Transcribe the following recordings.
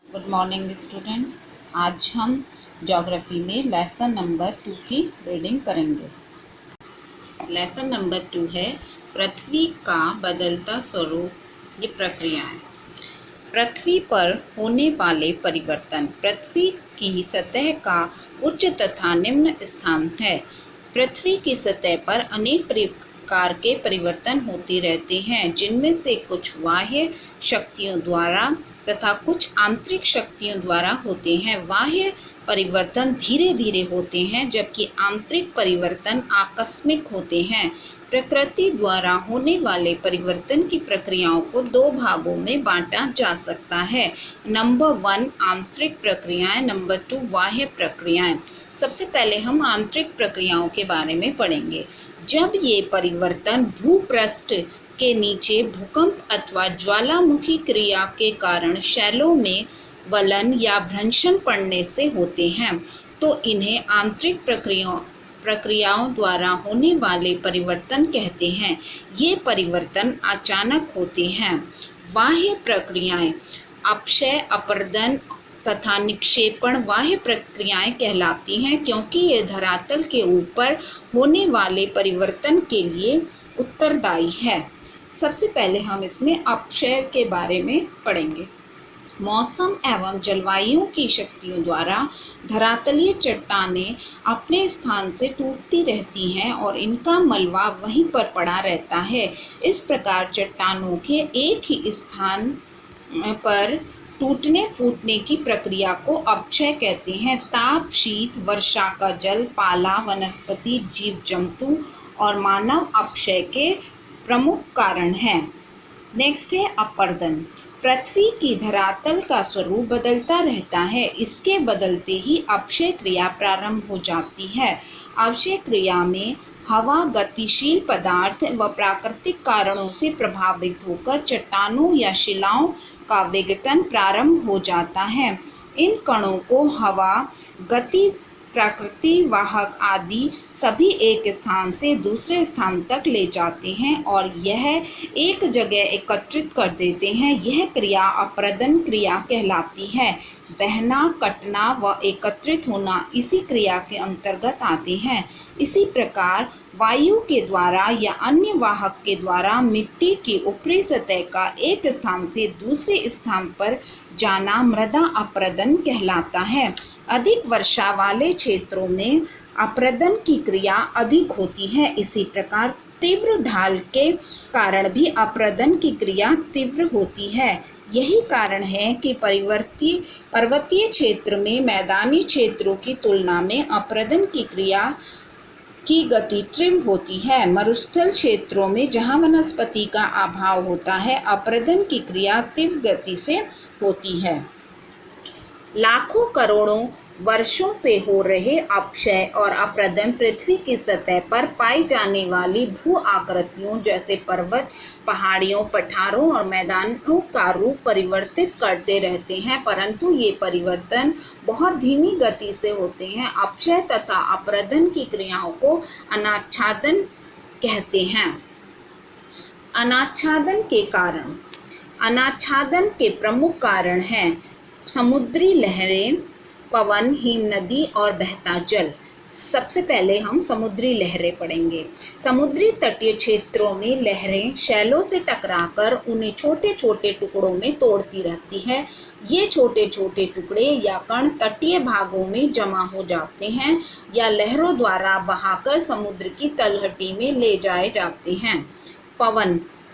Good morning student. आज हम geography में लेसन नंबर 2 की रीडिंग करेंगे। लेसन नंबर 2 है पृथ्वी का बदलता स्वरूप। ये प्रक्रियाएं पृथ्वी पर होने वाले परिवर्तन। पृथ्वी की सतह का उच्च तथा निम्न स्थान है। पृथ्वी की सतह पर अनेक प्रकार के परिवर्तन होते रहते हैं, जिनमें से कुछ बाह्य शक्तियों द्वारा तथा कुछ आंतरिक शक्तियों द्वारा होते हैं। बाह्य परिवर्तन धीरे धीरे होते हैं, जबकि आंतरिक परिवर्तन आकस्मिक होते हैं। प्रकृति द्वारा होने वाले परिवर्तन की प्रक्रियाओं को दो भागों में बांटा जा सकता है। नंबर 1 आंतरिक प्रक्रियाएं, नंबर 2 बाह्य प्रक्रियाएं। सबसे पहले हम आंतरिक प्रक्रियाओं के बारे में पढ़ेंगे। जब ये परिवर्तन भूपृष्ठ के नीचे भूकंप अथवा ज्वालामुखी क्रिया के कारण शैलों में वलन या भ्रंशन पड़ने से होते हैं, तो इन्हें आंतरिक प्रक्रियाओं द्वारा होने वाले परिवर्तन कहते हैं। ये परिवर्तन अचानक होते हैं। बाह्य प्रक्रियाएं अपक्षय, अपरदन तथा निक्षेपण बाह्य प्रक्रियाएं कहलाती हैं, क्योंकि ये धरातल के ऊपर होने वाले परिवर्तन के लिए उत्तरदायी है। सबसे पहले हम इसमें अपक्षय के बारे में पढ़ेंगे। मौसम एवं जलवायु की शक्तियों द्वारा धरातलीय चट्टानें अपने स्थान से टूटती रहती हैं और इनका मलबा वहीं पर पड़ा रहता है। इस प्रकार चट्टानों के एक ही स्थान पर टूटने फूटने की प्रक्रिया को अपक्षय कहते हैं। ताप, शीत, वर्षा का जल, पाला, वनस्पति, जीव जंतु और मानव अपक्षय के प्रमुख कारण हैं। नेक्स्ट है अपरदन। पृथ्वी की धरातल का स्वरूप बदलता रहता है। इसके बदलते ही अपक्षय क्रिया प्रारंभ हो जाती है। अपक्षय क्रिया में हवा, गतिशील पदार्थ व प्राकृतिक कारणों से प्रभावित होकर चट्टानों या शिलाओं का विघटन प्रारंभ हो जाता है। इन कणों को हवा, गति, प्रकृति, वाहक आदि सभी एक स्थान से दूसरे स्थान तक ले जाते हैं और यह एक जगह एकत्रित कर देते हैं। यह क्रिया अपरदन क्रिया कहलाती है। बहना, कटना व एकत्रित होना इसी क्रिया के अंतर्गत आते हैं। इसी प्रकार वायु के द्वारा या अन्य वाहक के द्वारा मिट्टी की ऊपरी सतह का एक स्थान से दूसरे स्थान पर जाना मृदा अपरदन कहलाता है। अधिक वर्षा वाले क्षेत्रों में अपरदन की क्रिया अधिक होती है। इसी प्रकार तीव्र ढाल के कारण भी अपरदन की क्रिया तीव्र होती है। यही कारण है कि पर्वतीय क्षेत्र में मैदानी क्षेत्रों की तुलना में अपरदन की क्रिया की गति तीव्र होती है। मरुस्थल क्षेत्रों में जहां वनस्पति का अभाव होता है, अपरदन की क्रिया तीव्र गति से होती है। लाखों करोड़ों वर्षों से हो रहे अपक्षय और अपरदन पृथ्वी की सतह पर पाई जाने वाली भू आकृतियों जैसे पर्वत, पहाड़ियों, पठारों और मैदानों का रूप परिवर्तित करते रहते हैं, परंतु ये परिवर्तन बहुत धीमी गति से होते हैं। अपक्षय तथा अपरदन की क्रियाओं को अनाच्छादन कहते हैं। अनाच्छादन के कारण। अनाच्छादन के प्रमुख कारण हैं समुद्री लहरें, पवन, हिम नदी और बहता जल। सबसे पहले हम समुद्री लहरें पढ़ेंगे। समुद्री तटीय क्षेत्रों में लहरें शैलों से टकराकर उन्हें छोटे छोटे टुकड़ों में तोड़ती रहती है। ये छोटे छोटे टुकड़े या कण तटीय भागों में जमा हो जाते हैं या लहरों द्वारा बहाकर समुद्र की तलहटी में ले जाए जाते हैं।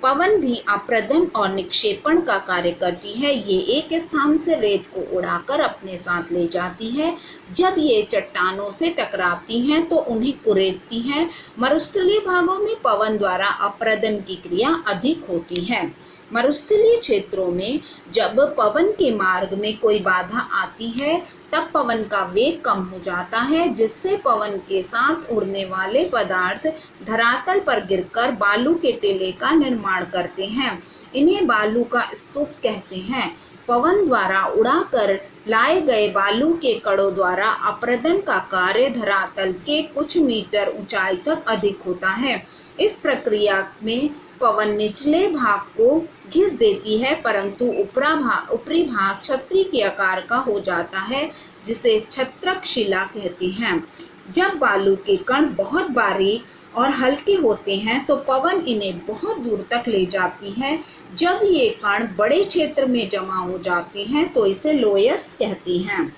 पवन भी अपरदन और निक्षेपण का कार्य करती है। ये एक स्थान से रेत को उड़ाकर अपने साथ ले जाती है। जब ये चट्टानों से टकराती हैं तो उन्हें कुरेदती हैं। मरुस्थलीय भागों में पवन द्वारा अपरदन की क्रिया अधिक होती है। मरुस्थलीय क्षेत्रों में जब पवन के मार्ग में कोई बाधा आती है, तब पवन का वेग कम हो जाता है, जिससे पवन के साथ उड़ने वाले पदार्थ धरातल पर गिरकर बालू के टीले का निर्माण करते हैं। इन्हें बालू का स्तूप कहते हैं। पवन द्वारा उड़ाकर लाए गए बालू के कणों द्वारा अपरदन का कार्य धरातल के कुछ मीटर ऊंचाई तक अधिक होता है। इस प्रक्रिया में पवन निचले भाग को घिस देती है, परंतु ऊपरी भाग छतरी के आकार का हो जाता है, जिसे छत्रक शिला कहते हैं। जब बालू के कण बहुत बारीक और हल्के होते हैं तो पवन इन्हें बहुत दूर तक ले जाती है। जब ये कण बड़े क्षेत्र में जमा हो जाते हैं तो इसे लोयस कहते हैं।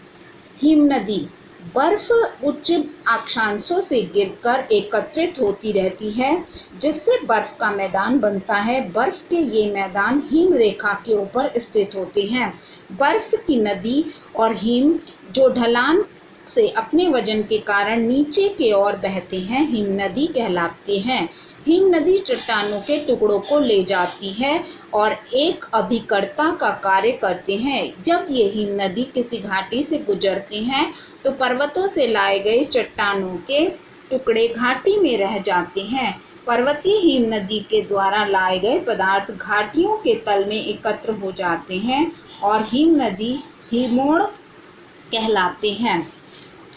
हिमनदी बर्फ उच्च अक्षांशों से गिरकर एकत्रित होती रहती है, जिससे बर्फ का मैदान बनता है। बर्फ के ये मैदान हिम रेखा के ऊपर स्थित होते हैं। बर्फ की नदी और हिम जो ढलान से अपने वजन के कारण नीचे की ओर बहते हैं, हिमनदी कहलाते हैं। हिमनदी चट्टानों के टुकड़ों को ले जाती है और एक अभिकर्ता का कार्य करते हैं। जब ये हिमनदी किसी घाटी से गुजरते हैं तो पर्वतों से लाए गए चट्टानों के टुकड़े घाटी में रह जाते हैं। पर्वतीय हिमनदी के द्वारा लाए गए पदार्थ घाटियों के तल में एकत्र हो जाते हैं और हिमनदी हिमोड़ कहलाते हैं।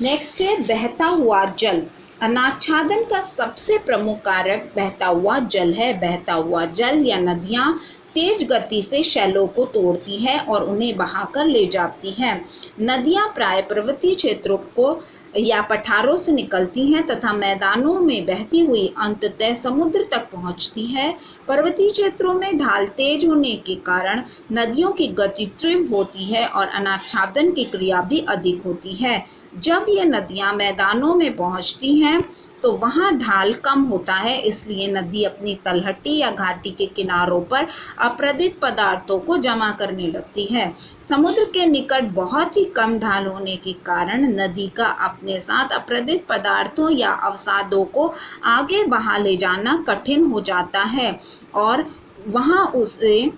नेक्स्ट है बहता हुआ जल। अनाच्छादन का सबसे प्रमुख कारक बहता हुआ जल है। बहता हुआ जल या नदियाँ तेज गति से शैलों को तोड़ती है और उन्हें बहाकर ले जाती हैं। नदियाँ प्राय पर्वतीय क्षेत्रों को या पठारों से निकलती हैं तथा मैदानों में बहती हुई अंततः समुद्र तक पहुँचती है। पर्वतीय क्षेत्रों में ढाल तेज होने के कारण नदियों की गति तीव्र होती है और अनाच्छादन की क्रिया भी अधिक होती है। जब ये नदियाँ मैदानों में पहुँचती हैं तो वहाँ ढाल कम होता है, इसलिए नदी अपनी तलहटी या घाटी के किनारों पर अप्रदित पदार्थों को जमा करने लगती है। समुद्र के निकट बहुत ही कम ढाल होने के कारण नदी का अपने साथ अप्रदित पदार्थों या अवसादों को आगे बहा ले जाना कठिन हो जाता है और वहाँ उसे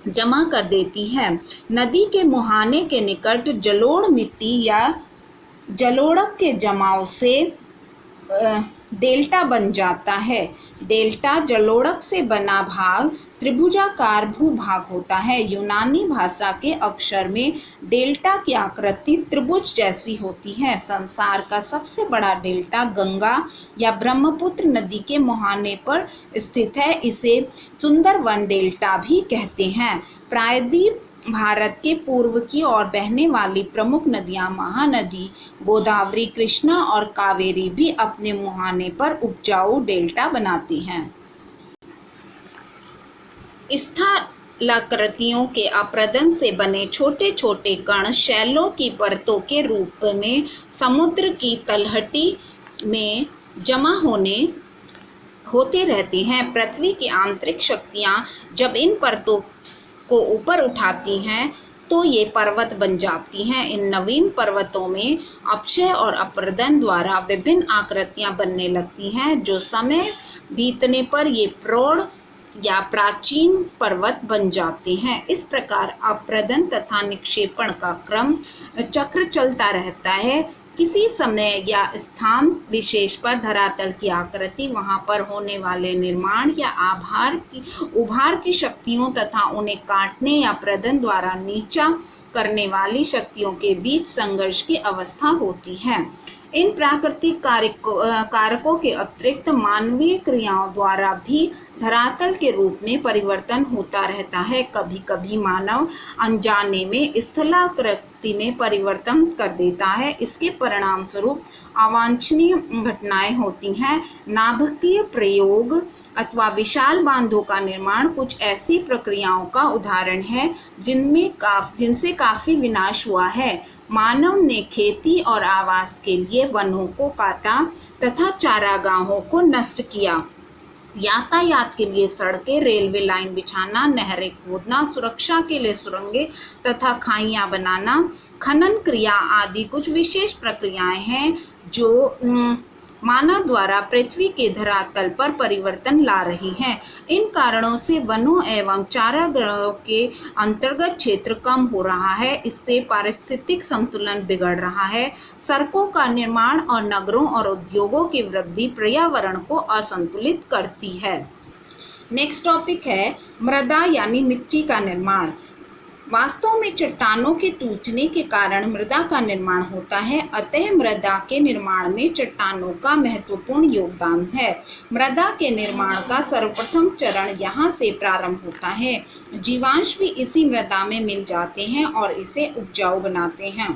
जमा कर देती है। नदी के मुहाने के निकट जलोढ़ मिट्टी या जलोढ़क के जमाव से डेल्टा बन जाता है। डेल्टा जलोढ़क से बना भाग त्रिभुजाकार भूभाग होता है। यूनानी भाषा के अक्षर में डेल्टा की आकृति त्रिभुज जैसी होती है। संसार का सबसे बड़ा डेल्टा गंगा या ब्रह्मपुत्र नदी के मुहाने पर स्थित है। इसे सुंदरवन डेल्टा भी कहते हैं। प्रायद्वीप भारत के पूर्व की ओर बहने वाली प्रमुख नदियां महानदी गोदावरी, कृष्णा और कावेरी भी अपने मुहाने पर उपजाऊ डेल्टा बनाती हैं। स्थलाकृतियों के अपरदन से बने छोटे छोटे कण शैलों की परतों के रूप में समुद्र की तलहटी में जमा होते रहते हैं। पृथ्वी की आंतरिक शक्तियां जब इन परतों को ऊपर उठाती हैं तो ये पर्वत बन जाती हैं। इन नवीन पर्वतों में अपक्षय और अपरदन द्वारा विभिन्न आकृतियां बनने लगती हैं, जो समय बीतने पर ये प्रौढ़ या प्राचीन पर्वत बन जाते हैं। इस प्रकार अपरदन तथा निक्षेपण का क्रम चक्र चलता रहता है। किसी समय या स्थान विशेष पर धरातल की आकृति, वहां पर होने वाले निर्माण या उभार की शक्तियों तथा उन्हें काटने या प्रदन द्वारा नीचा करने वाली शक्तियों के बीच संघर्ष की अवस्था होती है। इन प्राकृतिक कारकों के अतिरिक्त मानवीय क्रियाओं द्वारा भी धरातल के रूप में परिवर्तन होता रहता है। कभी कभी मानव अनजाने में स्थलाकृति में परिवर्तन कर देता है। इसके परिणाम स्वरूप अवांछनीय घटनाएं होती हैं। नाभिकीय प्रयोग अथवा विशाल बांधों का निर्माण कुछ ऐसी प्रक्रियाओं का उदाहरण है जिनसे काफी विनाश हुआ है। मानव ने खेती और आवास के लिए वनों को काटा तथा चारागाहों को नष्ट किया। यातायात के लिए सड़कें, रेलवे लाइन बिछाना, नहरें खोदना, सुरक्षा के लिए सुरंगें तथा खाइयां बनाना, खनन क्रिया आदि कुछ विशेष प्रक्रियाएं हैं जो मानव द्वारा पृथ्वी के धरातल पर परिवर्तन ला रही हैं। इन कारणों से वनों एवं चारागाहों के अंतर्गत क्षेत्र कम हो रहा है। इससे पारिस्थितिक संतुलन बिगड़ रहा है। सड़कों का निर्माण और नगरों और उद्योगों की वृद्धि पर्यावरण को असंतुलित करती है। नेक्स्ट टॉपिक है मृदा यानी मिट्टी का निर्माण। वास्तव में चट्टानों के टूटने के कारण मृदा का निर्माण होता है, अतः मृदा के निर्माण में चट्टानों का महत्वपूर्ण योगदान है। मृदा के निर्माण का सर्वप्रथम चरण यहाँ से प्रारंभ होता है। जीवांश भी इसी मृदा में मिल जाते हैं और इसे उपजाऊ बनाते हैं।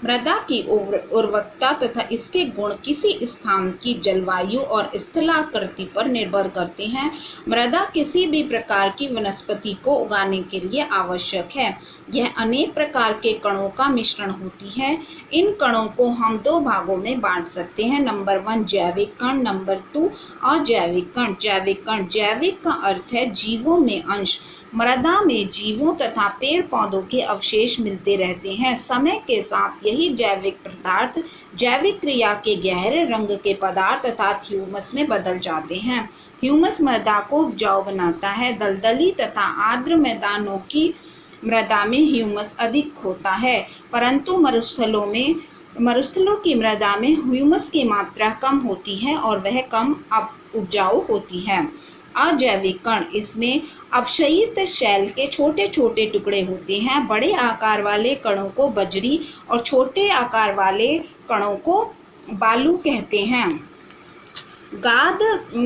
मृदा की उर्वरकता तथा इसके गुण किसी स्थान की जलवायु और स्थलाकृति पर निर्भर करते हैं। मृदा किसी भी प्रकार की वनस्पति को उगाने के लिए आवश्यक है। यह अनेक प्रकार के कणों का मिश्रण होती है। इन कणों को हम दो भागों में बांट सकते हैं। नंबर 1 जैविक कण, नंबर 2 अजैविक कण। जैविक कण, जैविक का अर्थ है जीवों में अंश। मृदा में जीवों तथा पेड़ पौधों के अवशेष मिलते रहते हैं। समय के साथ यही जैविक पदार्थ जैविक क्रिया के गहरे रंग के पदार्थ तथा ह्यूमस में बदल जाते हैं। ह्यूमस मृदा को उपजाऊ बनाता है। दलदली तथा आर्द्र मैदानों की मृदा में ह्यूमस अधिक होता है, परंतु मरुस्थलों की मृदा में ह्यूमस की मात्रा कम होती है और वह कम उपजाऊ होती है। अजैविक कण, इसमें अपक्षयित शैल के छोटे छोटे टुकड़े होते हैं। बड़े आकार वाले कणों को बजरी और छोटे आकार वाले कणों को बालू कहते हैं। गाद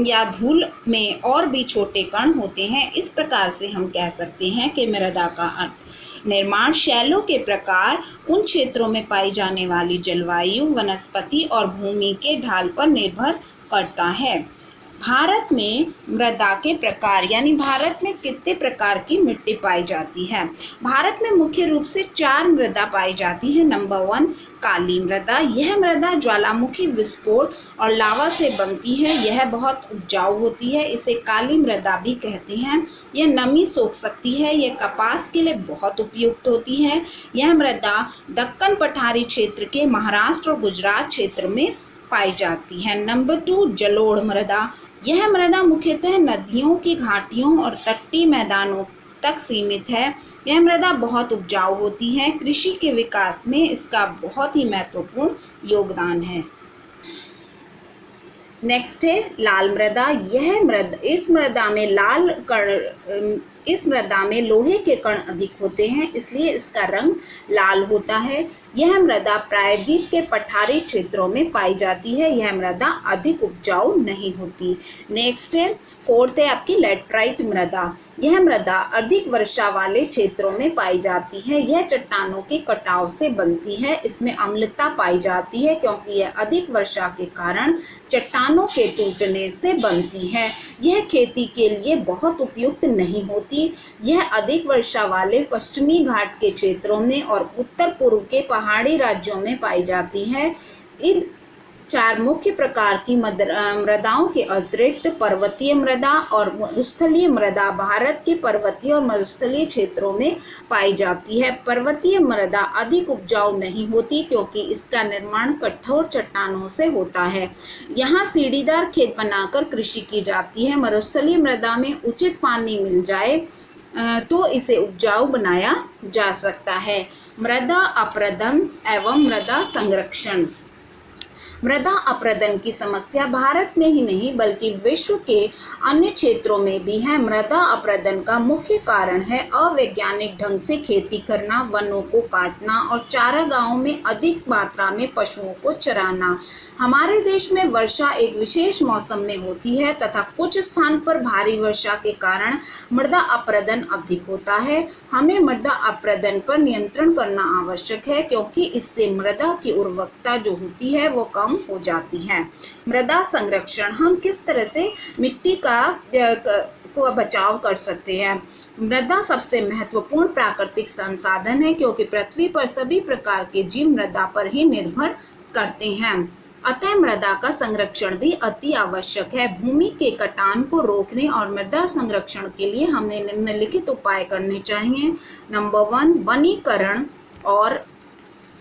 या धूल में और भी छोटे कण होते हैं। इस प्रकार से हम कह सकते हैं कि मृदा का निर्माण शैलों के प्रकार, उन क्षेत्रों में पाई जाने वाली जलवायु, वनस्पति और भूमि के ढाल पर निर्भर करता है। भारत में मृदा के प्रकार, यानी भारत में कितने प्रकार की मिट्टी पाई जाती है। भारत में मुख्य रूप से 4 मृदा पाई जाती है। नंबर 1 काली मृदा। यह मृदा ज्वालामुखी विस्फोट और लावा से बनती है। यह बहुत उपजाऊ होती है, इसे काली मृदा भी कहते हैं। यह नमी सोख सकती है। यह कपास के लिए बहुत उपयुक्त होती है। यह मृदा दक्कन पठारी क्षेत्र के महाराष्ट्र और गुजरात क्षेत्र में पाई जाती है। नंबर 2 जलोढ़ मृदा। यह मृदा मुख्यतः नदियों की घाटियों और तटीय मैदानों तक सीमित है। यह मृदा बहुत उपजाऊ होती है। कृषि के विकास में इसका बहुत ही महत्वपूर्ण योगदान है। नेक्स्ट है लाल मृदा। इस मृदा में लोहे के कण अधिक होते हैं, इसलिए इसका रंग लाल होता है। यह मृदा प्रायद्वीप के पठारी क्षेत्रों में पाई जाती है। यह मृदा अधिक उपजाऊ नहीं होती। नेक्स्ट है 4th है आपकी लैटराइट मृदा। यह मृदा अधिक वर्षा वाले क्षेत्रों में पाई जाती है। यह चट्टानों के कटाव से बनती है। इसमें अम्लता पाई जाती है क्योंकि यह अधिक वर्षा के कारण चट्टानों के टूटने से बनती है। यह खेती के लिए बहुत उपयुक्त नहीं होती। यह अधिक वर्षा वाले पश्चिमी घाट के क्षेत्रों में और उत्तर पूर्व के पहाड़ी राज्यों में पाई जाती है। इन 4 मुख्य प्रकार की मृदाओं के अतिरिक्त पर्वतीय मृदा और मरुस्थलीय मृदा भारत के पर्वतीय और मरुस्थलीय क्षेत्रों में पाई जाती है। पर्वतीय मृदा अधिक उपजाऊ नहीं होती क्योंकि इसका निर्माण कठोर चट्टानों से होता है। यहाँ सीढ़ीदार खेत बनाकर कृषि की जाती है। मरुस्थलीय मृदा में उचित पानी मिल जाए तो इसे उपजाऊ बनाया जा सकता है। मृदा अपरदन एवं मृदा संरक्षण। मृदा अपरदन की समस्या भारत में ही नहीं बल्कि विश्व के अन्य क्षेत्रों में भी है। मृदा अपरदन का मुख्य कारण है अवैज्ञानिक ढंग से खेती करना, वनों को काटना और चारागाहों में अधिक मात्रा में पशुओं को चराना। हमारे देश में वर्षा एक विशेष मौसम में होती है तथा कुछ स्थान पर भारी वर्षा के कारण मृदा अपरदन अधिक होता है। हमें मृदा अपरदन पर नियंत्रण करना आवश्यक है क्योंकि इससे मृदा की उर्वरकता जो होती है वो कम हो जाती है। मृदा संरक्षण, हम किस तरह से मिट्टी को बचाव कर सकते हैं। मृदा सबसे महत्वपूर्ण प्राकृतिक संसाधन है क्योंकि पृथ्वी पर सभी प्रकार के जीव मृदा पर ही निर्भर करते हैं। अतः मृदा का संरक्षण भी अति आवश्यक है। भूमि के कटान को रोकने और मृदा संरक्षण के लिए हमें निम्नलिखित उपाय करने चाहिए। नंबर 1 वनीकरण और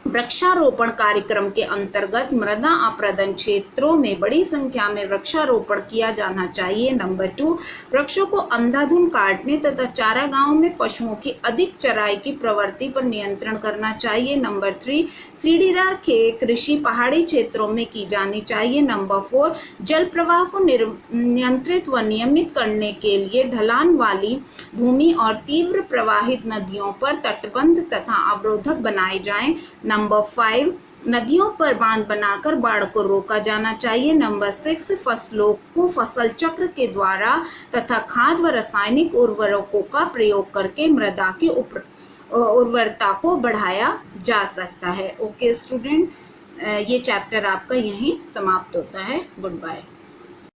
वृक्षारोपण कार्यक्रम के अंतर्गत मृदा अपरदन क्षेत्रों में बड़ी संख्या में वृक्षारोपण किया जाना चाहिए। नंबर 2, वृक्षों को अंधाधुंध काटने तथा चारागाहों में पशुओं की अधिक चराई की प्रवृत्ति पर नियंत्रण करना चाहिए। नंबर 3, सीढ़ीदार कृषि पहाड़ी क्षेत्रों में की जानी चाहिए। नंबर 4, जल प्रवाह को नियंत्रित व नियमित करने के लिए ढलान वाली भूमि और तीव्र प्रवाहित नदियों पर तटबंध तथा अवरोधक बनाए जाएं। नंबर 5, नदियों पर बांध बनाकर बाढ़ को रोका जाना चाहिए। नंबर 6, फसलों को फसल चक्र के द्वारा तथा खाद व रासायनिक उर्वरकों का प्रयोग करके मृदा की उर्वरता को बढ़ाया जा सकता है। ओके स्टूडेंट, ये चैप्टर आपका यहीं समाप्त होता है। Good bye.